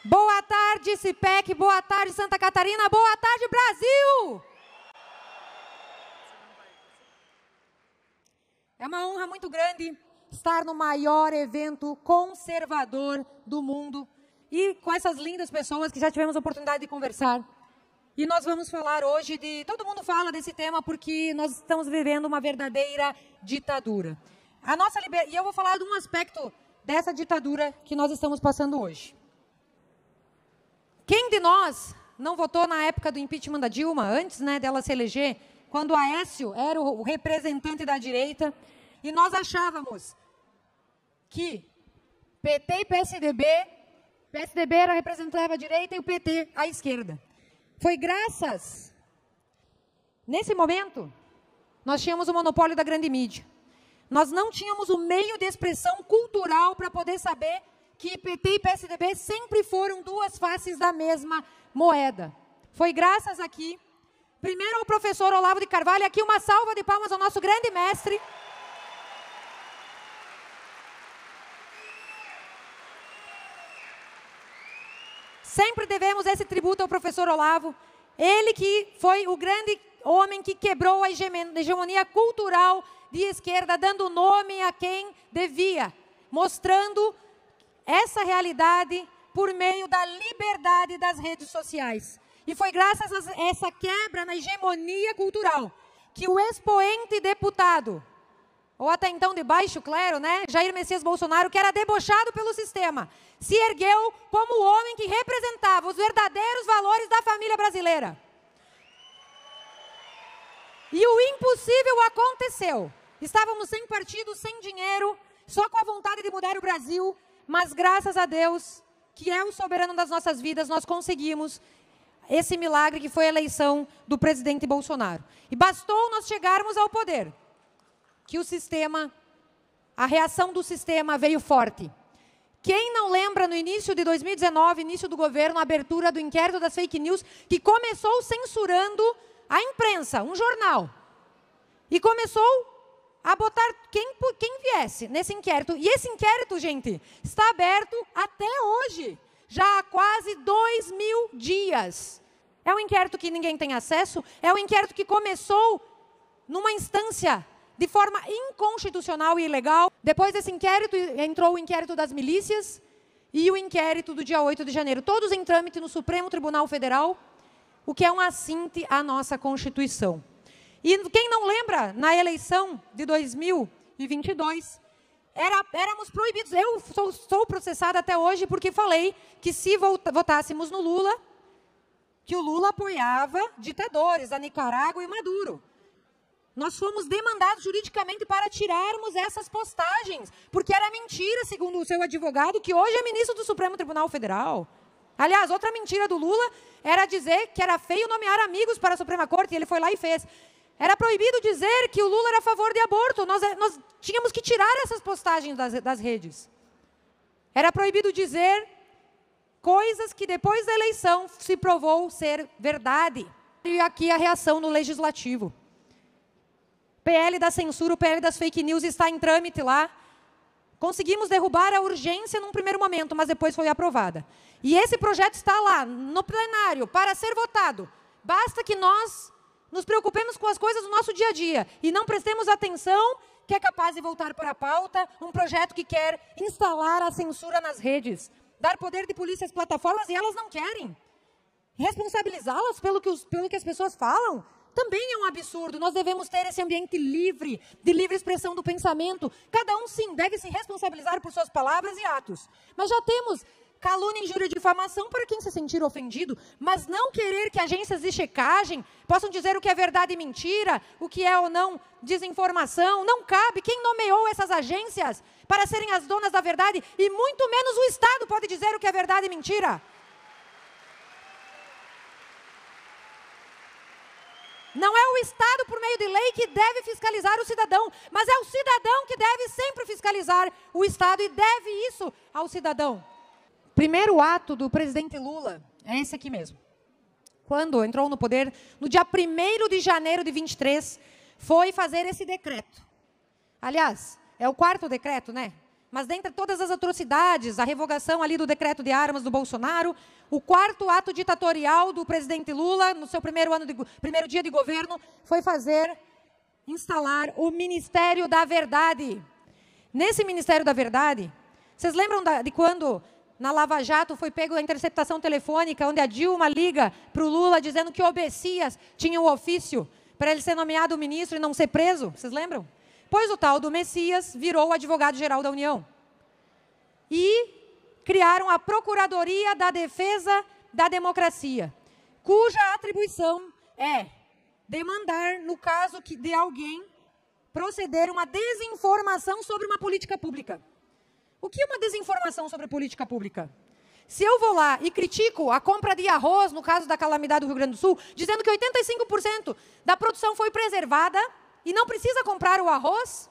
Boa tarde, CIPEC, boa tarde, Santa Catarina, boa tarde, Brasil! É uma honra muito grande estar no maior evento conservador do mundo e com essas lindas pessoas que já tivemos a oportunidade de conversar. E nós vamos falar hoje de... Todo mundo fala desse tema porque nós estamos vivendo uma verdadeira ditadura. E eu vou falar de um aspecto dessa ditadura que nós estamos passando hoje. Quem de nós não votou na época do impeachment da Dilma, antes dela se eleger, quando Aécio era o representante da direita, e nós achávamos que PT e PSDB representava a direita e o PT a esquerda. Foi graças... Nesse momento, nós tínhamos o monopólio da grande mídia. Nós não tínhamos o meio de expressão cultural para poder saber que PT e PSDB sempre foram duas faces da mesma moeda. Foi graças aqui, primeiro ao professor Olavo de Carvalho, aqui uma salva de palmas ao nosso grande mestre. Sempre devemos esse tributo ao professor Olavo, ele que foi o grande homem que quebrou a hegemonia cultural de esquerda, dando nome a quem devia, mostrando essa realidade por meio da liberdade das redes sociais. E foi graças a essa quebra na hegemonia cultural que o expoente deputado, ou até então de baixo clero, Jair Messias Bolsonaro, que era debochado pelo sistema, se ergueu como o homem que representava os verdadeiros valores da família brasileira. E o impossível aconteceu. Estávamos sem partido, sem dinheiro, só com a vontade de mudar o Brasil, mas graças a Deus, que é o soberano das nossas vidas, nós conseguimos esse milagre que foi a eleição do presidente Bolsonaro. E bastou nós chegarmos ao poder, que o sistema, a reação do sistema veio forte. Quem não lembra no início de 2019, início do governo, a abertura do inquérito das fake news, que começou censurando a imprensa, um jornal, e começou a botar quem viesse nesse inquérito. E esse inquérito, gente, está aberto até hoje, já há quase 2.000 dias. É um inquérito que ninguém tem acesso, é um inquérito que começou numa instância de forma inconstitucional e ilegal. Depois desse inquérito, entrou o inquérito das milícias e o inquérito do dia 8 de janeiro, todos em trâmite no Supremo Tribunal Federal, o que é um assinte à nossa Constituição. E quem não lembra, na eleição de 2022, éramos proibidos. Eu sou processada até hoje porque falei que se votássemos no Lula, que o Lula apoiava ditadores, a Nicarágua e Maduro. Nós fomos demandados juridicamente para tirarmos essas postagens, porque era mentira, segundo o seu advogado, que hoje é ministro do Supremo Tribunal Federal. Aliás, outra mentira do Lula era dizer que era feio nomear amigos para a Suprema Corte, e ele foi lá e fez. Era proibido dizer que o Lula era a favor de aborto. Nós tínhamos que tirar essas postagens das redes. Era proibido dizer coisas que depois da eleição se provou ser verdade. E aqui a reação no Legislativo. PL da censura, o PL das fake news está em trâmite lá. Conseguimos derrubar a urgência num primeiro momento, mas depois foi aprovada. E esse projeto está lá, no plenário, para ser votado. Basta que nós nos preocupemos com as coisas do nosso dia a dia e não prestemos atenção que é capaz de voltar para a pauta um projeto que quer instalar a censura nas redes, dar poder de polícia às plataformas e elas não querem. Responsabilizá-las pelo que as pessoas falam também é um absurdo. Nós devemos ter esse ambiente livre, de livre expressão do pensamento. Cada um, sim, deve se responsabilizar por suas palavras e atos. Mas já temos calúnia, injúria e difamação para quem se sentir ofendido, mas não querer que agências de checagem possam dizer o que é verdade e mentira, o que é ou não desinformação. Não cabe. Quem nomeou essas agências para serem as donas da verdade? E muito menos o Estado pode dizer o que é verdade e mentira. Não é o Estado, por meio de lei, que deve fiscalizar o cidadão, mas é o cidadão que deve sempre fiscalizar o Estado e deve isso ao cidadão. Primeiro ato do presidente Lula é esse aqui mesmo. Quando entrou no poder, no dia 1º de janeiro de 23, foi fazer esse decreto. Aliás, é o 4º decreto, Mas dentre todas as atrocidades, a revogação ali do decreto de armas do Bolsonaro, o 4º ato ditatorial do presidente Lula, no seu primeiro dia de governo, foi instalar o Ministério da Verdade. Nesse Ministério da Verdade, vocês lembram de quando na Lava Jato foi pego a interceptação telefônica, onde a Dilma liga para o Lula dizendo que o Bessias tinha um ofício para ele ser nomeado ministro e não ser preso? Vocês lembram? Pois o tal do Messias virou o advogado-geral da União. E criaram a Procuradoria da Defesa da Democracia, cuja atribuição é demandar, no caso de alguém proceder uma desinformação sobre uma política pública. O que é uma desinformação sobre política pública? Se eu vou lá e critico a compra de arroz, no caso da calamidade do Rio Grande do Sul, dizendo que 85% da produção foi preservada e não precisa comprar o arroz,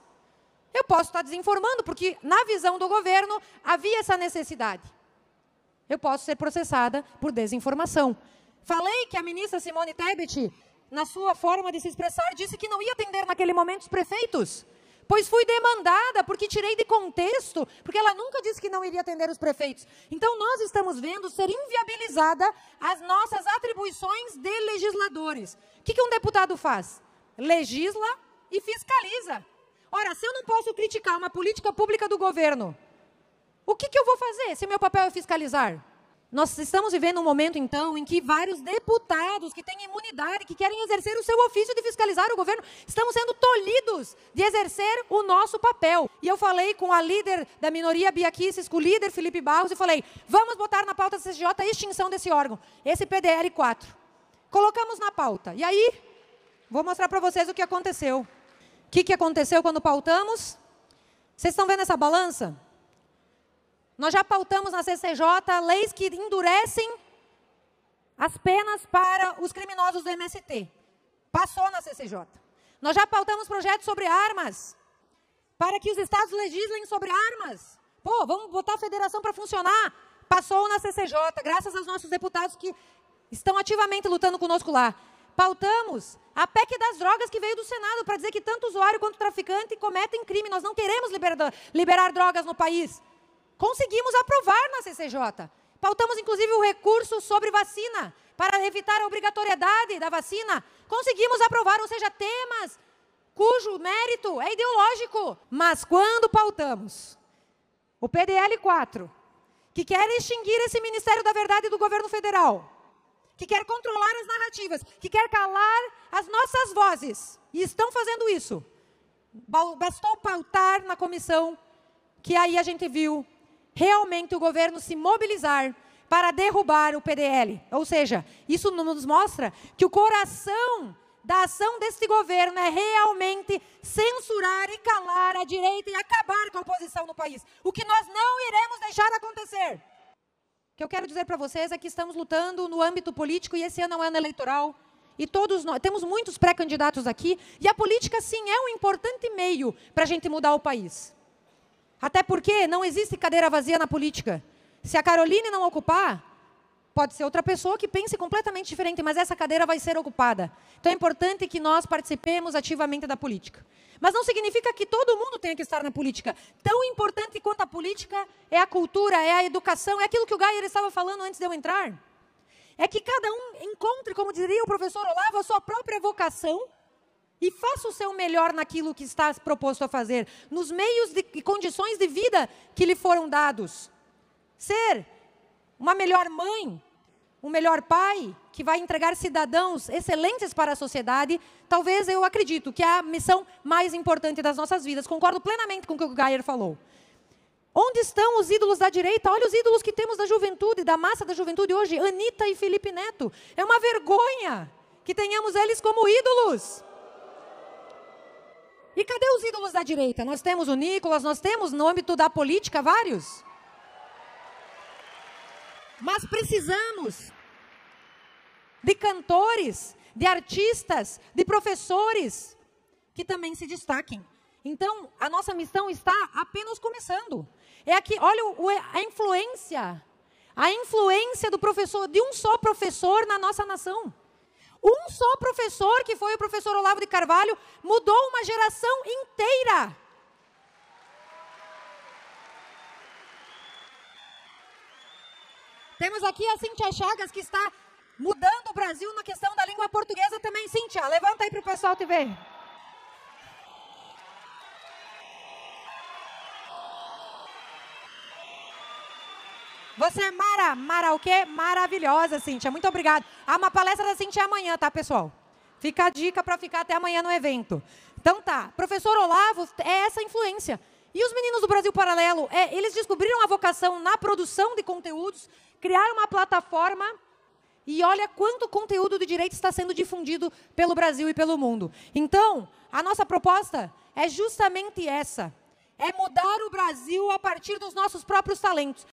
eu posso estar desinformando, porque na visão do governo havia essa necessidade. Eu posso ser processada por desinformação. Falei que a ministra Simone Tebet, na sua forma de se expressar, disse que não ia atender naquele momento os prefeitos, pois fui demandada, porque tirei de contexto, porque ela nunca disse que não iria atender os prefeitos. Então, nós estamos vendo ser inviabilizada as nossas atribuições de legisladores. O que um deputado faz? Legisla e fiscaliza. Ora, se eu não posso criticar uma política pública do governo, o que eu vou fazer se meu papel é fiscalizar? Nós estamos vivendo um momento, então, em que vários deputados que têm imunidade, que querem exercer o seu ofício de fiscalizar o governo, estão sendo tolhidos de exercer o nosso papel. E eu falei com a líder da minoria Bia Kicis, com o líder Felipe Barros, e falei, vamos botar na pauta da CCJ a extinção desse órgão, esse PDL 4. Colocamos na pauta. E aí, vou mostrar para vocês o que aconteceu. O que aconteceu quando pautamos? Vocês estão vendo essa balança? Nós já pautamos na CCJ leis que endurecem as penas para os criminosos do MST. Passou na CCJ. Nós já pautamos projetos sobre armas, para que os estados legislem sobre armas. Pô, vamos botar a federação para funcionar. Passou na CCJ, graças aos nossos deputados que estão ativamente lutando conosco lá. Pautamos a PEC das drogas que veio do Senado para dizer que tanto usuário quanto traficante cometem crime. Nós não queremos liberar drogas no país. Conseguimos aprovar na CCJ. Pautamos, inclusive, o recurso sobre vacina, para evitar a obrigatoriedade da vacina. Conseguimos aprovar, ou seja, temas cujo mérito é ideológico. Mas quando pautamos o PDL 4, que quer extinguir esse Ministério da Verdade do governo federal, que quer controlar as narrativas, que quer calar as nossas vozes, e estão fazendo isso. Bastou pautar na comissão, que aí a gente viu realmente o governo se mobilizar para derrubar o PDL. Ou seja, isso nos mostra que o coração da ação deste governo é realmente censurar e calar a direita e acabar com a oposição no país. O que nós não iremos deixar acontecer. O que eu quero dizer para vocês é que estamos lutando no âmbito político e esse ano é um ano eleitoral. E todos nós, temos muitos pré-candidatos aqui, e a política, sim, é um importante meio para a gente mudar o país. Até porque não existe cadeira vazia na política. Se a Caroline não ocupar, pode ser outra pessoa que pense completamente diferente, mas essa cadeira vai ser ocupada. Então é importante que nós participemos ativamente da política. Mas não significa que todo mundo tenha que estar na política. Tão importante quanto a política é a cultura, é a educação, é aquilo que o Geyer estava falando antes de eu entrar. É que cada um encontre, como diria o professor Olavo, a sua própria vocação e faça o seu melhor naquilo que está proposto a fazer, nos meios e condições de vida que lhe foram dados. Ser uma melhor mãe, um melhor pai, que vai entregar cidadãos excelentes para a sociedade, talvez eu acredito que é a missão mais importante das nossas vidas. Concordo plenamente com o que o Geyer falou. Onde estão os ídolos da direita? Olha os ídolos que temos da juventude, da massa da juventude hoje, Anitta e Felipe Neto. É uma vergonha que tenhamos eles como ídolos. E cadê os ídolos da direita? Nós temos o Nicolas, nós temos no âmbito da política vários. Mas precisamos de cantores, de artistas, de professores que também se destaquem. Então, a nossa missão está apenas começando. É aqui, olha a influência do professor, de um só professor na nossa nação. Um só professor, que foi o professor Olavo de Carvalho, mudou uma geração inteira. Temos aqui a Cíntia Chagas, que está mudando o Brasil na questão da língua portuguesa também. Cíntia, levanta aí para o pessoal te ver. Você é o quê? Maravilhosa, Cíntia. Muito obrigada. Há uma palestra da Cíntia amanhã, tá, pessoal? Fica a dica para ficar até amanhã no evento. Então tá, professor Olavo é essa influência. E os meninos do Brasil Paralelo, eles descobriram a vocação na produção de conteúdos, criaram uma plataforma e olha quanto conteúdo de direito está sendo difundido pelo Brasil e pelo mundo. Então, a nossa proposta é justamente essa. É mudar o Brasil a partir dos nossos próprios talentos.